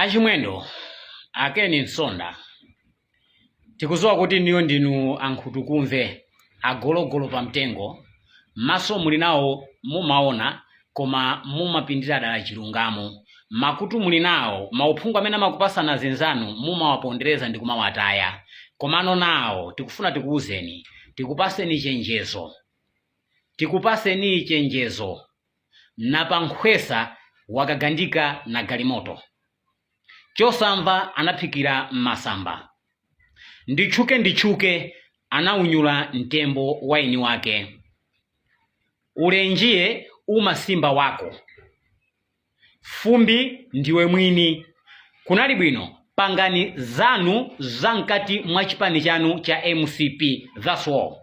Achimwendo akeni nsonda tikuzowa kuti niyo ndinu ankhutukumve agologolo pamtengo maso muli nawo mumaona koma mumapindira dala chilungamo makutu muli nawo mauphungu amene amakupasana zinzanu mumawapondereza ndi kumawataya komano nawo tikufuna tikuuzeni tikupaseni chenjezo na pankhwesa wakagandika na galimoto chosamva anaphikira masamba ndichuke anaunyula mtembo waini wake ulenjiye umasimba wako fumbi ndiwe mwini kunali bwino pangani zanu zamkati mwa chipani chanu cha MCP that's all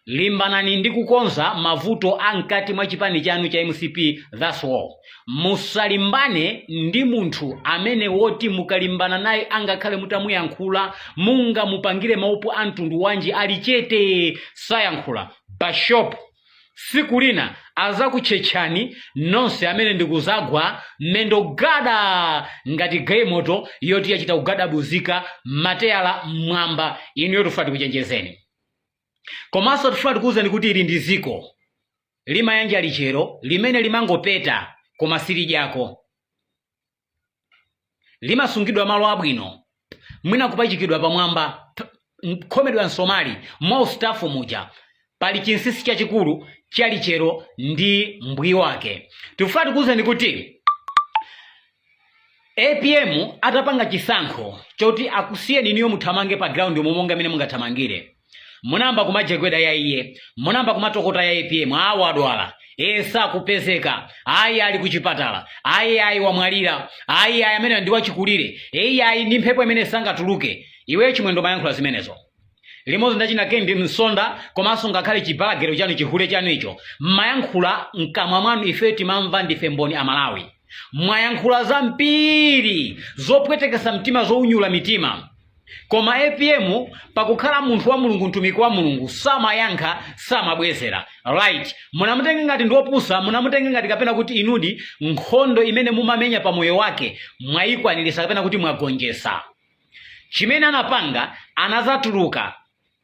limbanani ndi kukonza mavuto ankati mwa chipani chanu cha MCP that's all musalimbane ndi munthu amene woti mukalimbana naye angakhale mutamuyankhula munga mupangire maupu antundu wanji ali chete sayankhula bashop siku lina azakutchechani nonse amene ndikuzagwa mendogada ngati galimoto yoti yachita kugadabuzika mateyala mwamba inu yotufuna tikuchenjezeni komanso tufuna tikuwuzeni kuti ili ndi ziko limayanja lichero limene limangopeta koma silidyako limasungidwa malo abwino mwina kupachikidwa pamwamba khomedwa nsomali mwa ustafu muja pali chinsisi chachikulu chalichero ndi mbwi wake tifuna tikuwuzeni kuti APM atapanga chisankho choti akusiyeni niyo muthamange pa ground momonga amene mungathamangire munamba kumajegweda ya iye munamba kumatokota ya APM awo adwala sakupezeka ayi ali kuchipatala ayi wamwalira ayi amene ndi wachikulire ayi ndi mphepo imene sangatuluke iwe chimwendo mayankhula zimenezo limodzi ndachina kendi nsonda komanso ngakhale chibalagero chanu chihule chanu icho mayankhula mkamwa mwanu ife timamva ndife mboni amalawi mwayankhula zampiri zopwetekesa mtima zounyula mitima koma APM pakukhala munthu wa mulungu mtumiki wa mulungu samayankha samabwezera right munamutenge ngati ndiopusa munamutenge ngati kapena kuti inudi nkhondo imene mumamenya pa moyo wake mwayikwanirisa kapena kuti mwagonjesa chimene anapanga anazatuluka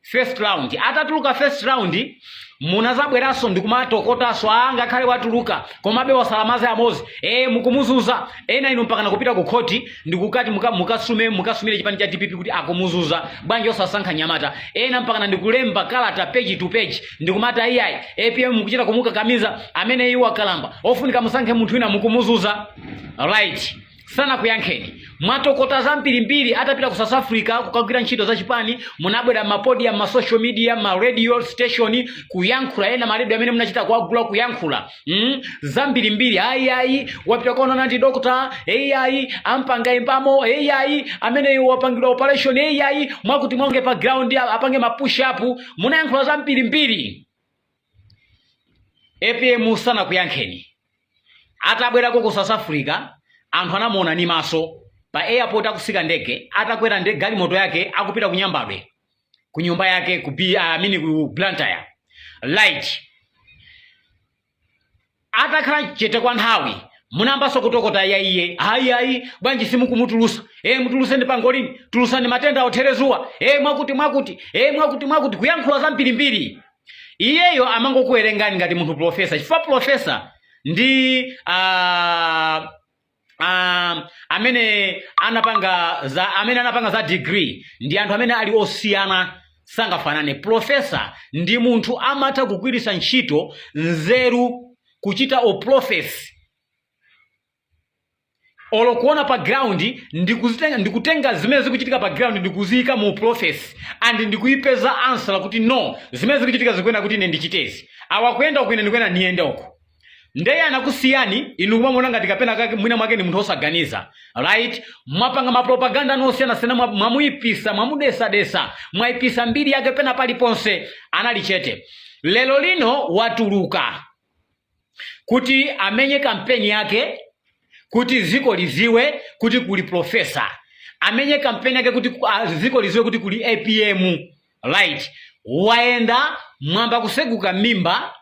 first round atatuluka first round munazabweranso ndikumatokotaso angakhale watuluka komabe wasalamaze amozi mukumuzuza ena inu mpaka nakupita ku khoti ndikukati mukasumire chipani cha DPP kuti akumuzuza bwanji osasankha nyamata ena mpaka ndikulemba kalata page to page ndikumata iyayi APM mukuchita kumukakamiza amene iwo akalamba ofunika musankhe munthu wina mukumuzuza right sana kuyankheni mwatokota zambirimbiri atapita ku South Africa kukagwira ntchito za chipani munabwera mapodium ma social media ma radio station kuyankhula ena maradio amene munachita kuagula kuyankhula zambirimbiri ayi wapita kuona ndi doctor ayi ampanga impamo ayi amene wapangidwa operation ayi mwakuti mwonge pa ground apange ma push up munayankhula zambirimbiri APM sana kuyankheni atabwera ku South Africa anthu anamuona ni maso pa airport akusika ndege atakwera ndege galimoto yake akupita kunyambadwe ku nyumba yake ku Blantyre light atakhala chete kwa nthawi munambaso kutokota ya iye ayi bwanji simukumutulusa mutuluse ndi pangolini tulusani matenda otherezuwa mwakuti kuyankhula zambirimbiri iyeyo amangokuwerengani ngati munthu professor chifukwa professor ndi amene anapanga za degree ndi anthu amene ali osiyana sangafanane professor ndi munthu amatha kugwiritsa ntchito nzeru kuchita oprofesi olokuona pa ground ndikutenga zimene zikuchitika pa ground ndikuziyika mu profesi and ndikuyipeza answer kuti no zimene zikuchitika zikuenda kuti ine ndichitezi awakuyenda ukuyenda ndikuyenda niyende uko ndeye anakusiyani inu kumamona ngati kapena kake mwina mwake ni munthu osaganiza right mwapanga mapropaganda nosiyana mwamuyipisa mwamudesa mwayipisa mbiri yake pena paliponse analichete lelo lino watuluka kuti amenye kampeni yake kuti ziko liziwe kuti kuli professor amenye kampeni yake kuti ziko liziwe kuti kuli APM right waenda mwamba kuseguka mimba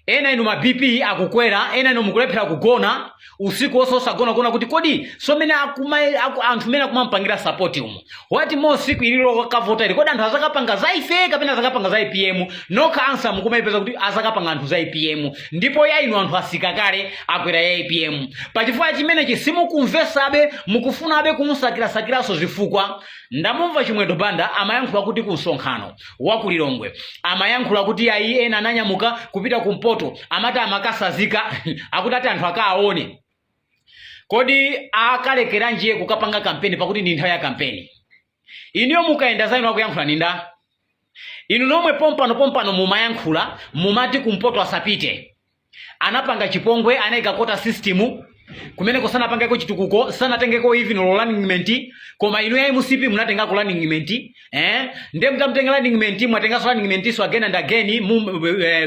ena inu ma BP akukwera, ena inu mukulephera kugona usiku osagona gona kuti kodi somene anthu mena kumampangira support umu wati mo siku ililo kavota ili kodi anthu azakapanga za ife kapena azakapanga za IPM. Nokha answer mukumaipeza kuti azakapanga anthu za IPM, ndipo ya inu anthu asika kale akwera ya IPM. Pachifukwa chimene simukumvesabe mukufunabe kumusakiraso zifukwa. Ndamumva Chimwendo Banda amayankhula kuti ku msonkhano wa ku Lilongwe amayankhula kuti ayi ena ananyamuka kupita kumpoto amati amakasazika akuti ati anthu akaone. Kodi akalekera njiye kukapanga kampeni pakuti ndi nthawi ya kampeni. Iniyo mukaenda zaino akuyankhula ninda. Inu nomwe pompano mumayankhula mumati kumpoto asapite. Anapanga chipongwe anayika kota system kumene kusana pangeko chitukuko sana tengeko hivi no learning ment koma inu ya MCP munatenga ko learning ment nde mtamtenga learning ment mwatenga learning ment so again and again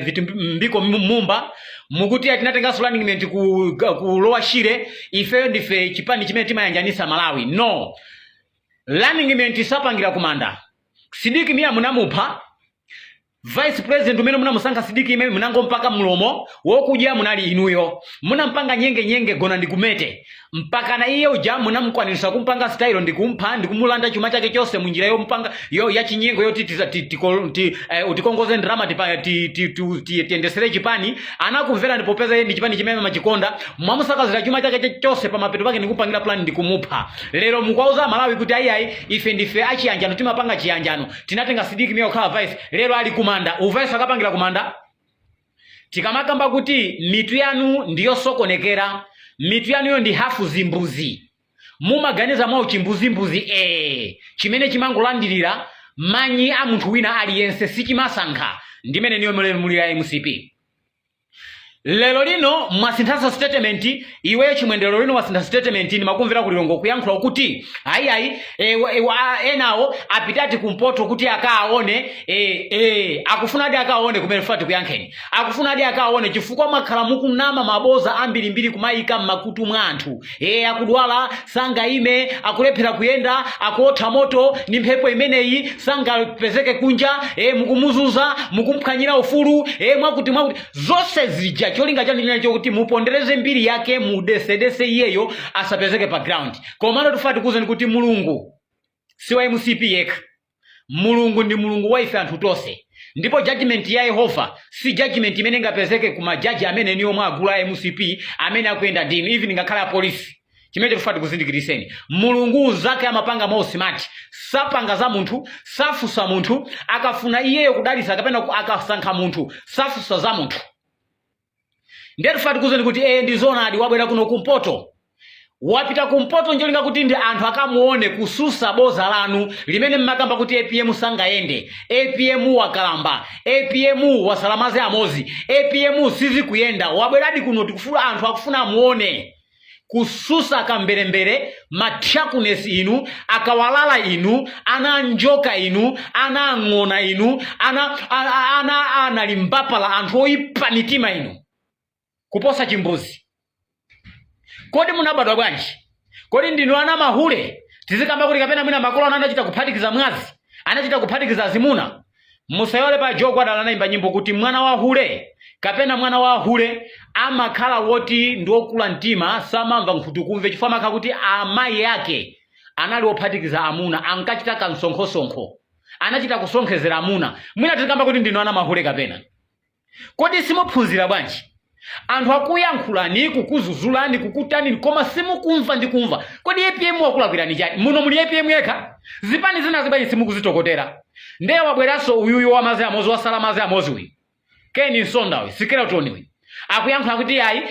vitu mbiko mumba mukuti atinatenga learning ment ku lower shire ife ndife chipani chimene timayanjanisa Malawi. No, learning ment sapangira kumanda Sidiki Mia munamupha Vice President umene munamusankha Sidiki imene munango mpaka mlomo wokuja munali inuyo munampanga nyenge gona ndikumete mpaka na iye uja munamukwanirisa kumpanga style ndikumpha ndikumulanda chuma chake chose munjira yo mpanga yo ya chinyengo yo utikongoze drama tiendesere chipani anakumvera ndipopeza yeye ndi chipani chimene machikonda mwamusakazira chuma chake chose pa mapeto pake ndikupangira plan ndikumupha. Lero mukwauza Malawi kuti ayi ife ndife achiyanjano timapanga chiyanjano tinatenga Sidiki Mia okhala vice lero ali kumanda uvice akapangira kumanda. Tikamakamba kuti mitu yanu ndiyo sokonekera mitu yanu yo ndi hafu zimbuzi mumaganiza mwa uchimbuzi chimene chimangolandirira manyi a munthu wina aliyense sichimasankha ndimene niyo mulira MCP. Lelo lino mwasinthaso statement iwe Chimwendero lino wasintha statement ni makumvera kulilongo kuyankhula kuti ayi enawo apitati kumpoto kuti akaone akufuna adi akaone kumene fati kuyankheni akufuna adi akaone chifukwa makhala mukunama maboza ambirimbiri kumayika makutu mwa anthu akudwala sanga ime akulephera kuyenda akuotha moto ni mphepo imeneyi sanga pezeke kunja mukumuzuza mukumphwanyira ufulu mwakuti zonse zija cholinga chandinecho kuti mupondereze mbiri yake mudesedese iyeyo asapezeke pa ground. Komano tufati kuzeni kuti Mulungu si wa MCP yekha. Mulungu ndi Mulungu wa ife anthu tonse. Ndipo judgment ya Yehova si judgment imene ngapezeke kuma judge amene niyo mwagula MCP amene akuyenda ndinu even ngakhala polisi. Chimene tufati kuzindikiriseni Mulungu zake amapanga mausimati sapanga za munthu safusa munthu akafuna iyeyo kudalisa kapena akasankha munthu safusa za munthu. Ndetu fati kuzeni kuti ndizona adi wabwera kuno kumpoto wapita kumpoto njolinga kuti ndi anthu akamuone kususa boza lanu limene mmakamba kuti APM sangayende APM wakalamba APM wasalamaze amozi APM sizi kuyenda wabweradi kuno tikufuna anthu akufuna amuone kususa kamberembere machakunes inu akawalala inu ana njoka inu ana ngona inu ana limbapala anthu oyipa mitima inu kuposa chimbuzi. Kodi munabadwa bwanji? Kodi ndinu ana mahule? Tizikamba kuti kapena mwina makolo anachita kuphatikiza mwazi, anachita kuphatikiza azimuna. Musayole pa Jogwa adala naimba nyimbo kuti mwana wa hule kapena mwana wa hule amakhala woti ndiokula mtima samamva nkhutukumve chifukwa makhala kuti amayi yake anali ophatikiza amuna ankachita kansonkhosonko anachita kusonkhezera amuna. Mwina tizikamba kuti ndinu ana mahule kapena. Kodi simuphunzira bwanji? Anthu akuyankhulani kukuzuzulani kukutani koma simukumva ndikumva. Kodi APM wakulakwirani chani? Muno muli APM yekha? Zipani zina zibani simukuzitokotera. Ndiye wabweraso uyuyu wa maze amozi wasala maze amozi uyu. Keni Nsonda uyu, Skeleton uyu. Akuyankhula kuti ayi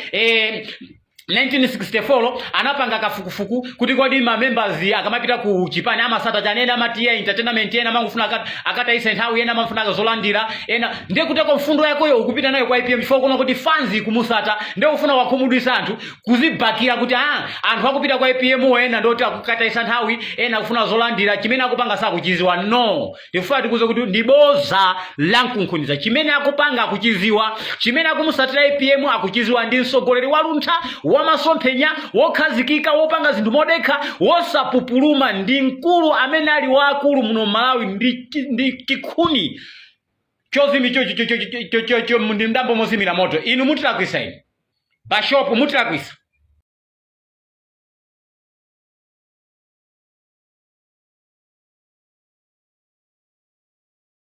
1964 anapanga kafukufuku kuti kodi ma members akamapita ku chipani amasata chanena amatiya entertainment ena mangufuna akata isenthawi ena mafuna zolandira ena ndiye kuteko mfundo yako yo ukupita nayo kwa IPM before kuno kuti fans kumusata ndiye ufuna wakhumudwisa anthu kuzibakira kuti anthu akupita kwa IPM ena ndoti akukata isenthawi ena kufuna zolandira chimene akupanga sakuchiziwa. No, ndifuna tikuze kuti ndiboza lankunkhuniza chimene akupanga akuchiziwa chimene akumusatira IPM akuchiziwa ndi msogoleri waluntha wamasomphenya wokhazikika wopanga zinthu modekha wosapupuluma ndi mkulu amene ali waakulu muno Malawi ndi chikhuni chozimi cho ndi mdambo mozimira moto inu mutilakwisa inu pashopu mutilakwisa